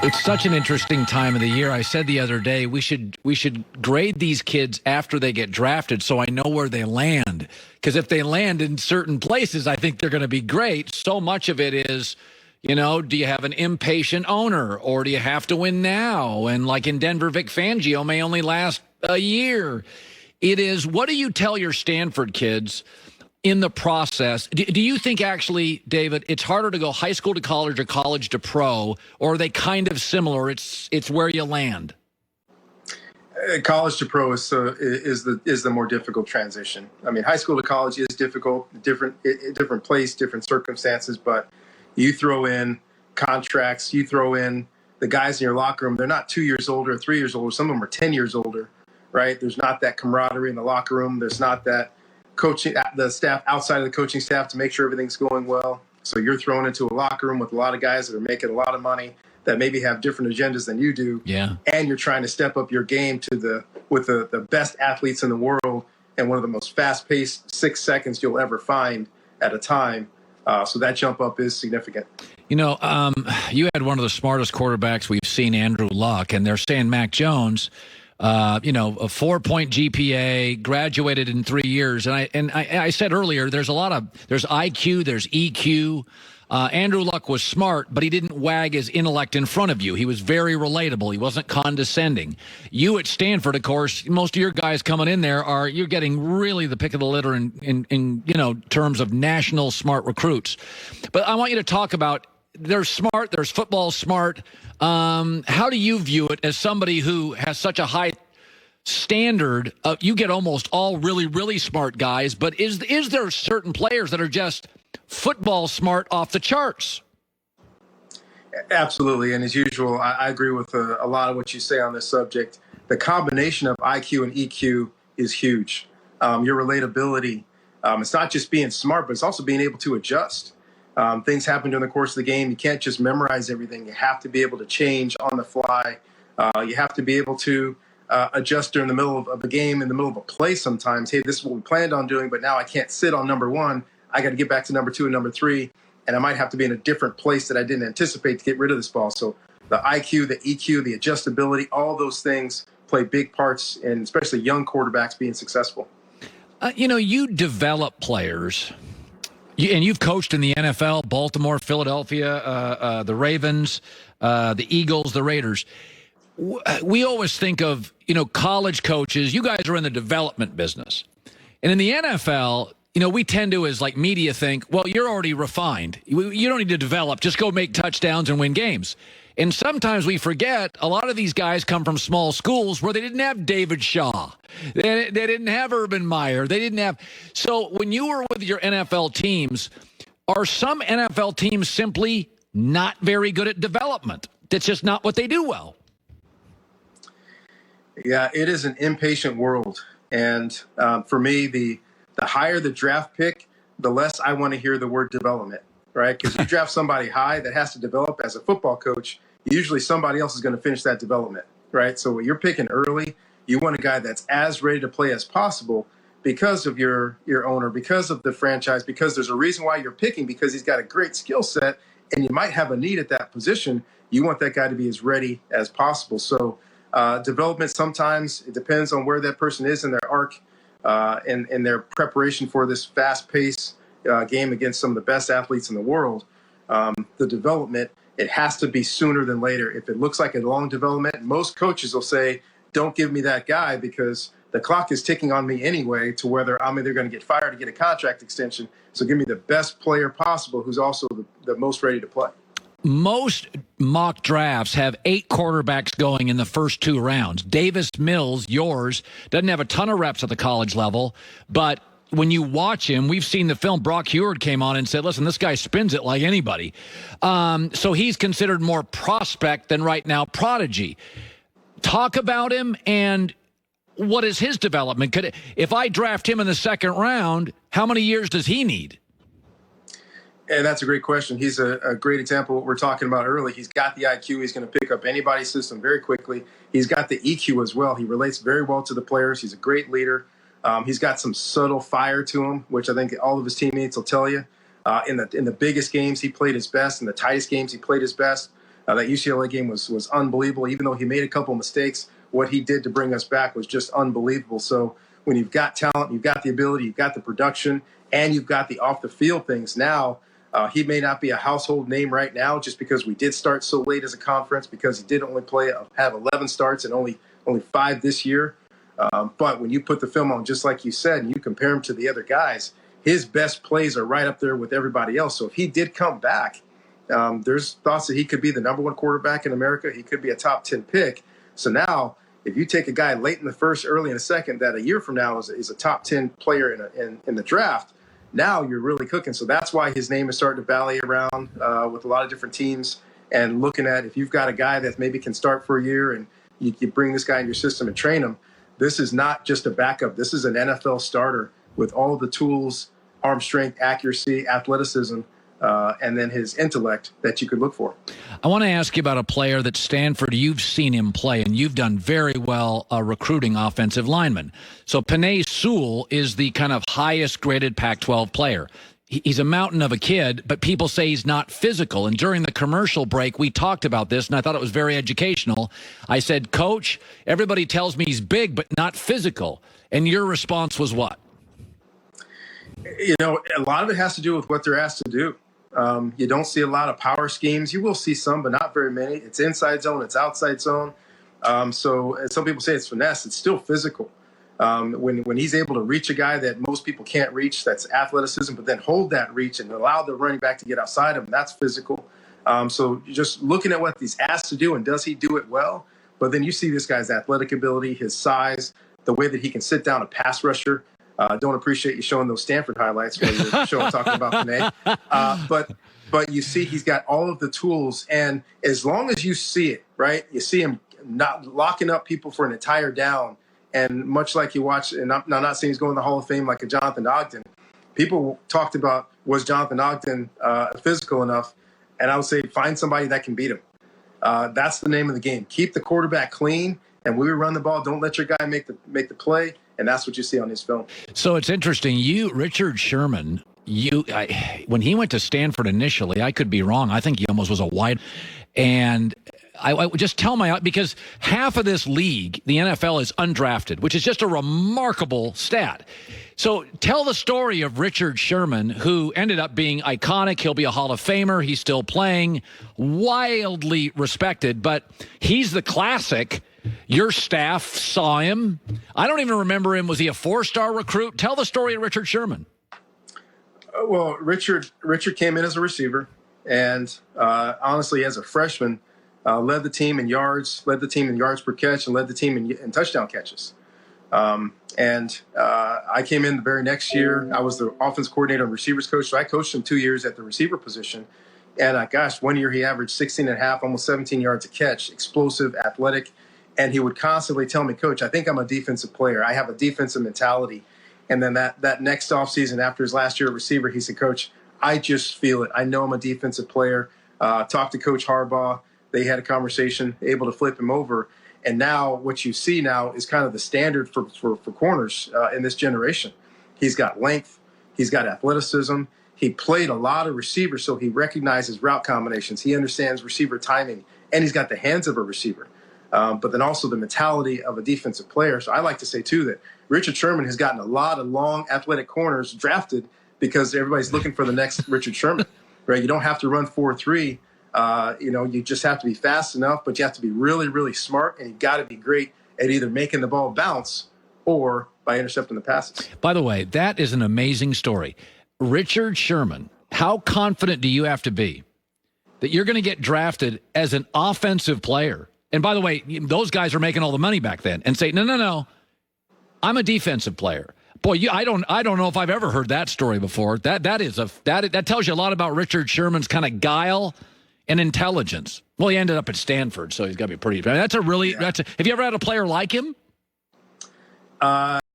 It's such an interesting time of the year. I said the other day we should grade these kids after they get drafted so I know where they land. Because if they land in certain places, I think they're going to be great. So much of it is, do you have an impatient owner or do you have to win now? And like in Denver, Vic Fangio may only last a year. It is, what do you tell your Stanford kids in the process? Do you think actually, David, it's harder to go high school to college or college to pro, or are they kind of similar? It's where you land. College to pro is the more difficult transition. I mean, high school to college is difficult, different place, different circumstances. But you throw in contracts, you throw in the guys in your locker room. They're not 2 years older, 3 years older. Some of them are 10 years older, right? There's not that camaraderie in the locker room. There's not that coaching, the staff outside of the coaching staff to make sure everything's going well. So you're thrown into a locker room with a lot of guys that are making a lot of money that maybe have different agendas than you do. Yeah. And you're trying to step up your game with the best athletes in the world and one of the most fast-paced 6 seconds you'll ever find at a time. So that jump up is significant. You had one of the smartest quarterbacks we've seen, Andrew Luck, and they're saying Mac Jones, a 4-point GPA, graduated in 3 years. And I said earlier, there's IQ, there's EQ. Andrew Luck was smart, but he didn't wag his intellect in front of you. He was very relatable. He wasn't condescending. You at Stanford, of course, most of your guys coming in there you're getting really the pick of the litter in terms of national smart recruits. But I want you to talk about, they're smart, there's football smart. How do you view it as somebody who has such a high standard? You get almost all really, really smart guys, but is there certain players that are just football smart off the charts? Absolutely. And as usual, I agree with a lot of what you say on this subject. The combination of IQ and EQ is huge. Your relatability, it's not just being smart, but it's also being able to adjust. Things happen during the course of the game. You can't just memorize everything. You have to be able to change on the fly. You have to be able to adjust during the middle of a game, in the middle of a play sometimes. Hey, this is what we planned on doing, but now I can't sit on number one. I got to get back to number two and number three, and I might have to be in a different place that I didn't anticipate to get rid of this ball. So the IQ, the EQ, the adjustability, all those things play big parts in especially young quarterbacks being successful. You develop players, and you've coached in the NFL, Baltimore, Philadelphia, the Ravens, the Eagles, the Raiders. We always think of, college coaches. You guys are in the development business. And in the NFL, we tend to, as like media, think, well, you're already refined. You don't need to develop. Just go make touchdowns and win games. And sometimes we forget a lot of these guys come from small schools where they didn't have David Shaw. They didn't have Urban Meyer. They didn't have. So when you were with your NFL teams, are some NFL teams simply not very good at development? That's just not what they do well. Yeah, it is an impatient world. And for me, the higher the draft pick, the less I want to hear the word development, right? Because you draft somebody high that has to develop as a football coach, usually somebody else is going to finish that development, right? So when you're picking early, you want a guy that's as ready to play as possible because of your owner, because of the franchise, because there's a reason why you're picking, because he's got a great skill set and you might have a need at that position. You want that guy to be as ready as possible. So development, sometimes it depends on where that person is in their arc, and their preparation for this fast-paced game against some of the best athletes in the world. The development, it has to be sooner than later. If it looks like a long development, most coaches will say, don't give me that guy because the clock is ticking on me anyway to whether I'm either going to get fired or get a contract extension. So give me the best player possible who's also the most ready to play. Most mock drafts have 8 quarterbacks going in the first 2 rounds. Davis Mills, yours, doesn't have a ton of reps at the college level, but when you watch him, we've seen the film. Brock Heward came on and said, listen, this guy spins it like anybody. So he's considered more prospect than right now prodigy. Talk about him, and what is his development? If I draft him in the second round, how many years does he need? And that's a great question. He's a great example of what we're talking about early. He's got the IQ. He's going to pick up anybody's system very quickly. He's got the EQ as well. He relates very well to the players. He's a great leader. He's got some subtle fire to him, which I think all of his teammates will tell you. In the biggest games, he played his best. In the tightest games, he played his best. That UCLA game was unbelievable. Even though he made a couple of mistakes, what he did to bring us back was just unbelievable. So when you've got talent, you've got the ability, you've got the production, and you've got the off-the-field things now, he may not be a household name right now just because we did start so late as a conference, because he did only have 11 starts and only 5 this year. But when you put the film on, just like you said, and you compare him to the other guys, his best plays are right up there with everybody else. So if he did come back, there's thoughts that he could be the number 1 quarterback in America. He could be a top 10 pick. So now, if you take a guy late in the first, early in the second, that a year from now is a top 10 player in the draft, now you're really cooking. So that's why his name is starting to valley around with a lot of different teams, and looking at if you've got a guy that maybe can start for a year and you bring this guy in your system and train him. This is not just a backup. This is an NFL starter with all the tools, arm strength, accuracy, athleticism, and then his intellect that you could look for. I want to ask you about a player that Stanford, you've seen him play, and you've done very well recruiting offensive linemen. So Penei Sewell is the kind of highest graded Pac-12 player. He's a mountain of a kid, but people say he's not physical. And during the commercial break, we talked about this, and I thought it was very educational. I said, Coach, everybody tells me he's big, but not physical. And your response was what? You know, a lot of it has to do with what they're asked to do. You don't see a lot of power schemes. You will see some, but not very many. It's inside zone, it's outside zone. So some people say it's finesse. It's still physical. When he's able to reach a guy that most people can't reach, that's athleticism, but then hold that reach and allow the running back to get outside of him, that's physical. So just looking at what he's asked to do, and does he do it well? But then you see this guy's athletic ability, his size, the way that he can sit down a pass rusher. Don't appreciate you showing those Stanford highlights when you're talking about Penei. But you see he's got all of the tools, and as long as you see it, right, you see him not locking up people for an entire down. And much like you watch, and I'm not saying he's going to the Hall of Fame like a Jonathan Ogden, people talked about, was Jonathan Ogden physical enough? And I would say find somebody that can beat him. That's the name of the game. Keep the quarterback clean, and when we run the ball, don't let your guy make the play, and that's what you see on his film. So it's interesting. Richard Sherman, when he went to Stanford initially, I could be wrong. I think he almost was a wide, and I would just tell because half of this league, the NFL, is undrafted, which is just a remarkable stat. So tell the story of Richard Sherman, who ended up being iconic. He'll be a Hall of Famer. He's still playing, wildly respected, but he's the classic. Your staff saw him. I don't even remember him. Was he a 4-star recruit? Tell the story of Richard Sherman. Well, Richard came in as a receiver, and honestly, as a freshman, led the team in yards, led the team in yards per catch, and led the team in touchdown catches. I came in the very next year. I was the offense coordinator and receivers coach, so I coached him 2 years at the receiver position. And 1 year he averaged 16 and a half, almost 17 yards a catch, explosive, athletic. And he would constantly tell me, Coach, I think I'm a defensive player. I have a defensive mentality. And then that next offseason, after his last year at receiver, he said, Coach, I just feel it. I know I'm a defensive player. Talked to Coach Harbaugh. They had a conversation, able to flip him over. And now what you see now is kind of the standard for corners in this generation. He's got length. He's got athleticism. He played a lot of receivers, so he recognizes route combinations. He understands receiver timing, and he's got the hands of a receiver, but then also the mentality of a defensive player. So I like to say, too, that Richard Sherman has gotten a lot of long, athletic corners drafted because everybody's looking for the next Richard Sherman, right? You don't have to run 4.3. You just have to be fast enough, but you have to be really, really smart, and you've got to be great at either making the ball bounce or by intercepting the passes. By the way, that is an amazing story. Richard Sherman, how confident do you have to be that you're going to get drafted as an offensive player? And by the way, those guys are making all the money back then, and say, no, I'm a defensive player. Boy, I don't know if I've ever heard that story before. That tells you a lot about Richard Sherman's kind of guile and intelligence. Well, he ended up at Stanford, so he's got to be pretty. Have you ever had a player like him?